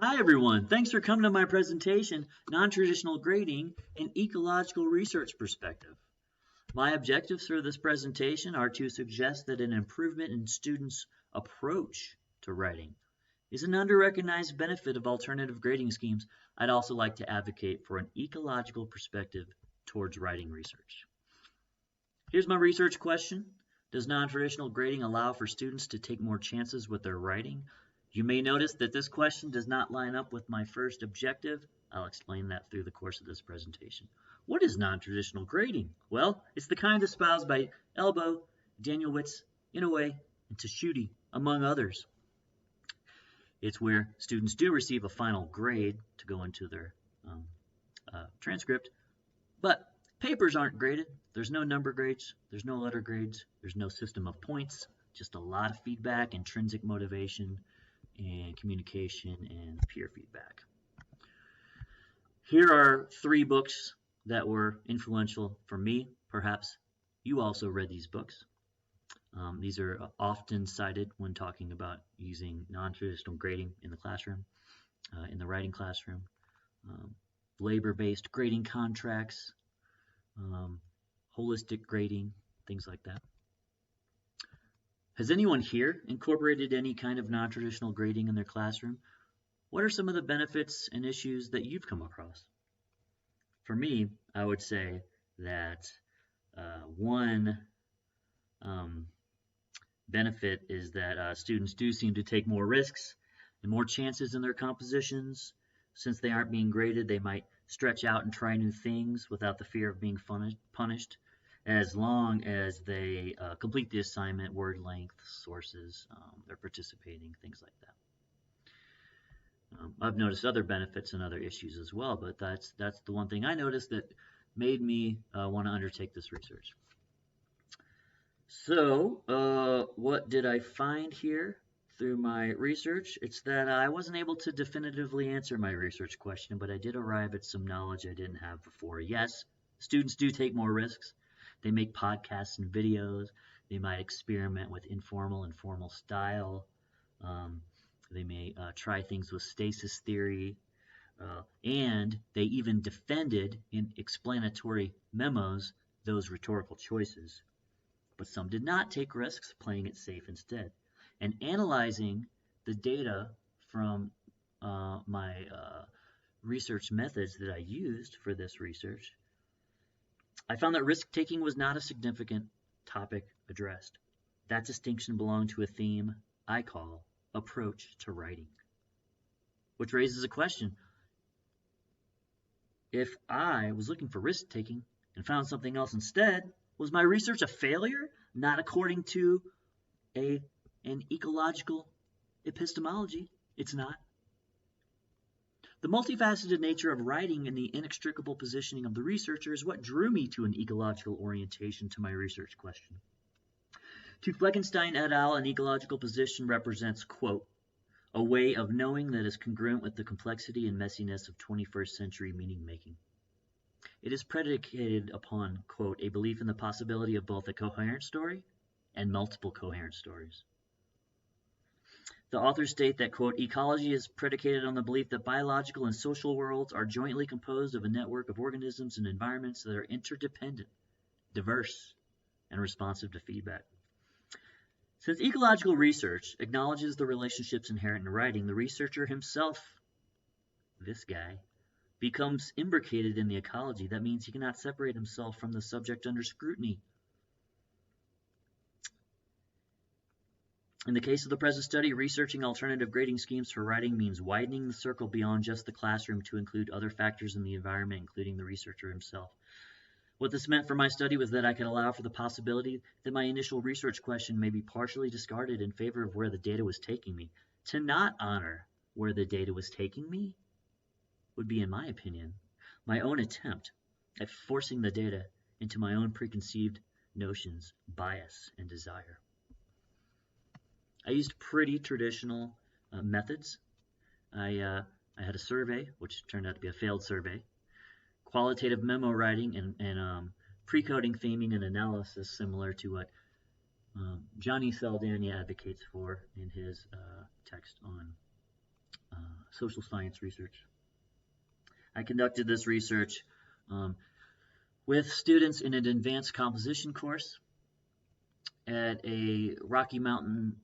Hi everyone, thanks for coming to my presentation, Non-Traditional Grading, an Ecological Research Perspective. My objectives for this presentation are to suggest that an improvement in students' approach to writing is an under-recognized benefit of alternative grading schemes. I'd also like to advocate for an ecological perspective towards writing research. Here's my research question. Does non-traditional grading allow for students to take more chances with their writing? You may notice that this question does not line up with my first objective. I'll explain that through the course of this presentation. What is non-traditional grading? Well, it's the kind espoused by Elbow, Danielewicz, Inouye, and Taschuti, among others. It's where students do receive a final grade to go into their transcript, but papers aren't graded. There's no number grades, there's no letter grades, there's no system of points, just a lot of feedback, intrinsic motivation, and communication and peer feedback. Here are 3 books that were influential for me. Perhaps you also read these books. These are often cited when talking about using non-traditional grading in the classroom, in the writing classroom. Labor-based grading contracts, holistic grading, things like that. Has anyone here incorporated any kind of non-traditional grading in their classroom? What are some of the benefits and issues that you've come across? For me, I would say that one benefit is that students do seem to take more risks and more chances in their compositions. Since they aren't being graded, they might stretch out and try new things without the fear of being punished, as long as they complete the assignment, word length, sources, they're participating, things like that. I've noticed other benefits and other issues as well, but that's the one thing I noticed that made me want to undertake this research. So what did I find here through my research? It's that I wasn't able to definitively answer my research question, but I did arrive at some knowledge I didn't have before. Yes, students do take more risks. They make podcasts and videos. They might experiment with informal and formal style. They may try things with stasis theory. And they even defended in explanatory memos those rhetorical choices. But some did not take risks, playing it safe instead. And analyzing the data from my research methods that I used for this research, I found that risk-taking was not a significant topic addressed. That distinction belonged to a theme I call approach to writing, which raises a question. If I was looking for risk-taking and found something else instead, was my research a failure, not according to an ecological epistemology? It's not. The multifaceted nature of writing and the inextricable positioning of the researcher is what drew me to an ecological orientation to my research question. To Fleckenstein et al., an ecological position represents, quote, a way of knowing that is congruent with the complexity and messiness of 21st century meaning-making. It is predicated upon, quote, a belief in the possibility of both a coherent story and multiple coherent stories. The authors state that, quote, ecology is predicated on the belief that biological and social worlds are jointly composed of a network of organisms and environments that are interdependent, diverse, and responsive to feedback. Since ecological research acknowledges the relationships inherent in writing, the researcher himself, this guy, becomes imbricated in the ecology. That means he cannot separate himself from the subject under scrutiny. In the case of the present study, researching alternative grading schemes for writing means widening the circle beyond just the classroom to include other factors in the environment, including the researcher himself. What this meant for my study was that I could allow for the possibility that my initial research question may be partially discarded in favor of where the data was taking me. To not honor where the data was taking me would be, in my opinion, my own attempt at forcing the data into my own preconceived notions, bias, and desire. I used pretty traditional methods. I had a survey, which turned out to be a failed survey, qualitative memo writing, and pre-coding theming and analysis, similar to what Johnny Saldana advocates for in his text on social science research. I conducted this research with students in an advanced composition course at a Rocky Mountain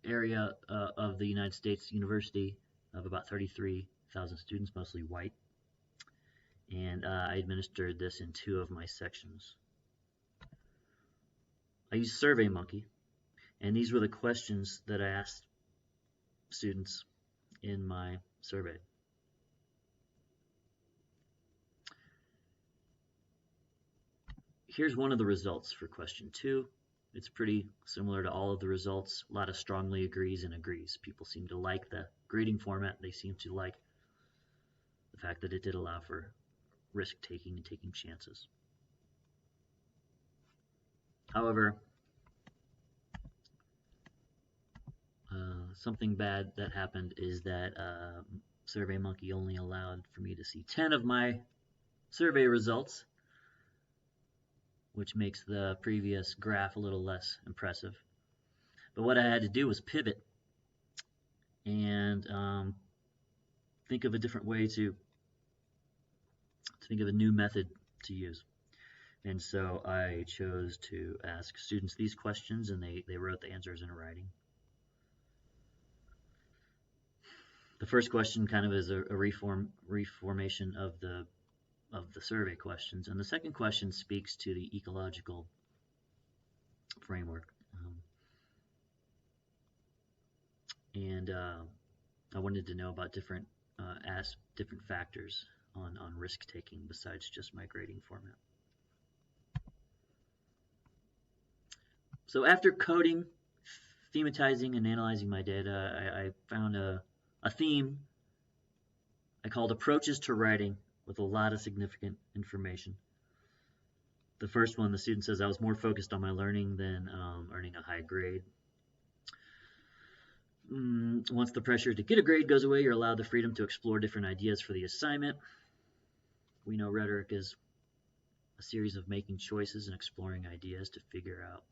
area of the United States University of about 33,000 students, mostly white. And I administered this in 2 of my sections. I used SurveyMonkey, and these were the questions that I asked students in my survey. Here's one of the results for question 2. It's pretty similar to all of the results. A lot of strongly agrees and agrees. People seem to like the grading format. They seem to like the fact that it did allow for risk-taking and taking chances. However, something bad that happened is that SurveyMonkey only allowed for me to see 10 of my survey results, which makes the previous graph a little less impressive. But what I had to do was pivot and think of a different way to think of a new method to use. And so I chose to ask students these questions, and they wrote the answers in writing. The first question kind of is a reformation of the survey questions, and the second question speaks to the ecological framework. I wanted to know about different factors on risk-taking besides just my grading format. So after coding, thematizing, and analyzing my data, I found a theme I called approaches to writing with a lot of significant information. The first one, the student says, I was more focused on my learning than earning a high grade. Once the pressure to get a grade goes away, you're allowed the freedom to explore different ideas for the assignment. We know rhetoric is a series of making choices and exploring ideas to figure out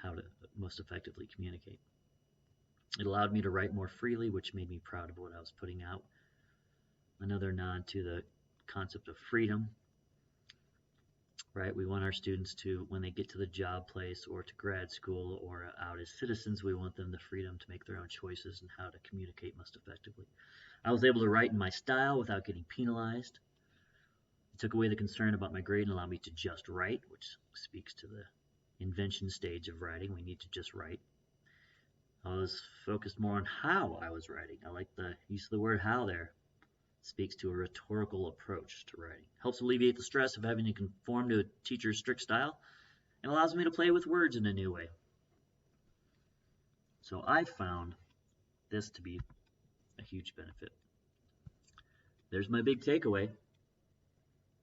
how to most effectively communicate. It allowed me to write more freely, which made me proud of what I was putting out. Another nod to the concept of freedom. Right? We want our students to, when they get to the job place or to grad school or out as citizens, we want them the freedom to make their own choices and how to communicate most effectively. I was able to write in my style without getting penalized. It took away the concern about my grade and allowed me to just write, which speaks to the invention stage of writing. We need to just write. I was focused more on how I was writing. I like the use of the word how there. Speaks to a rhetorical approach to writing. Helps alleviate the stress of having to conform to a teacher's strict style and allows me to play with words in a new way. So I found this to be a huge benefit. There's my big takeaway.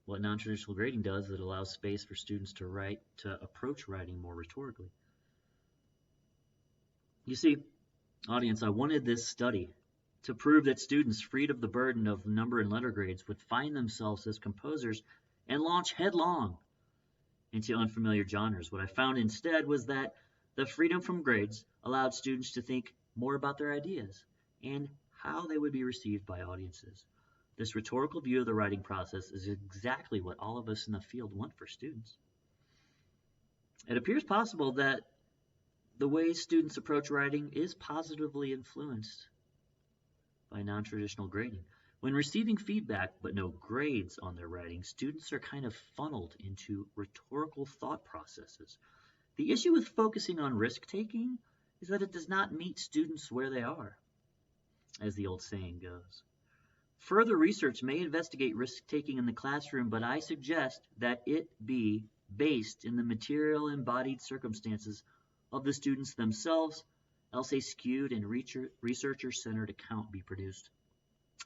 What non-traditional grading does is it allows space for students to approach writing more rhetorically. You see, audience, I wanted this study to prove that students freed of the burden of number and letter grades would find themselves as composers and launch headlong into unfamiliar genres. What I found instead was that the freedom from grades allowed students to think more about their ideas and how they would be received by audiences. This rhetorical view of the writing process is exactly what all of us in the field want for students. It appears possible that the way students approach writing is positively influenced by non-traditional grading. When receiving feedback but no grades on their writing, students are kind of funneled into rhetorical thought processes. The issue with focusing on risk-taking is that it does not meet students where they are, as the old saying goes. Further research may investigate risk-taking in the classroom, but I suggest that it be based in the material embodied circumstances of the students themselves, else a skewed and researcher-centered account be produced.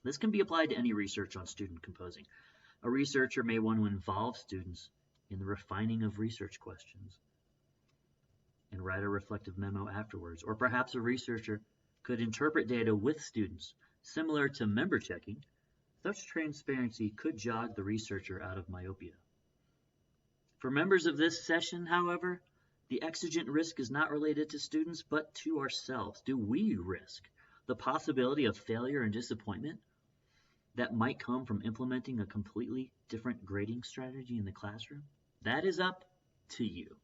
This can be applied to any research on student composing. A researcher may want to involve students in the refining of research questions and write a reflective memo afterwards. Or perhaps a researcher could interpret data with students. Similar to member checking, such transparency could jog the researcher out of myopia. For members of this session, however, the exigent risk is not related to students, but to ourselves. Do we risk the possibility of failure and disappointment that might come from implementing a completely different grading strategy in the classroom, that is up to you.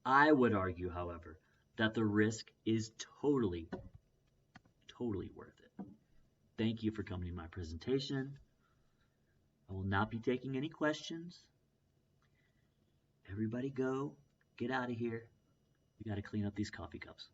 I would argue, however, that the risk is totally worth it. Thank you for coming to my presentation. I will not be taking any questions. Everybody go, get out of here. We got to clean up these coffee cups.